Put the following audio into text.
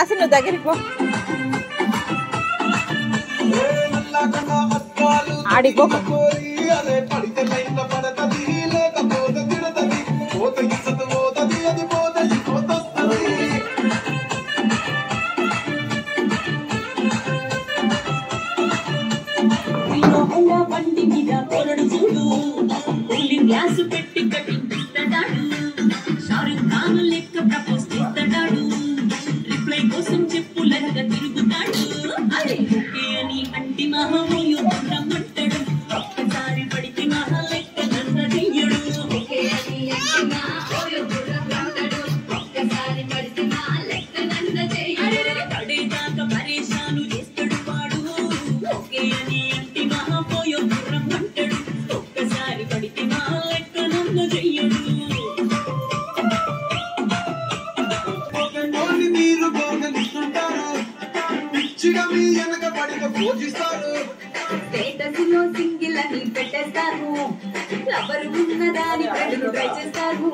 యాసిన్ నువ్వు దగ్గరికి పో ఆడిపో బండి మీద పొరడు చూడు గ్లాసు పెట్టి కట్టిస్తాడు షారుఖ్ ఖాన్ లెక్క ప్రపోజ్ చేస్తాడు రిప్లై కోసం చెప్పులెక్క తిరుగుతాడు అరే ఓకే అని అంటి మహామోయు రమ్మంటాడు ఒక్కసారి పడితే మహా లెక్క నన్న చెయ్యడు ఓకే అని అంటి మహామోయు రమ్మంటాడు ఒక్కసారి పడితే మహా లెక్క నన్న చెయ్యడు పడేదాకా పరేషాను చేస్తాడు వాడు ఓకే అని అంటి మహామోయు రమ్మంటాడు ఒక్కసారి పడితే మహా లెక్క నన్న చెయ్యడు స్టేటస్ లో సింగిల్ అని పెట్టేస్తారు ఎవరు ఉన్నదాని ప్రజలు ట్రై చేస్తారు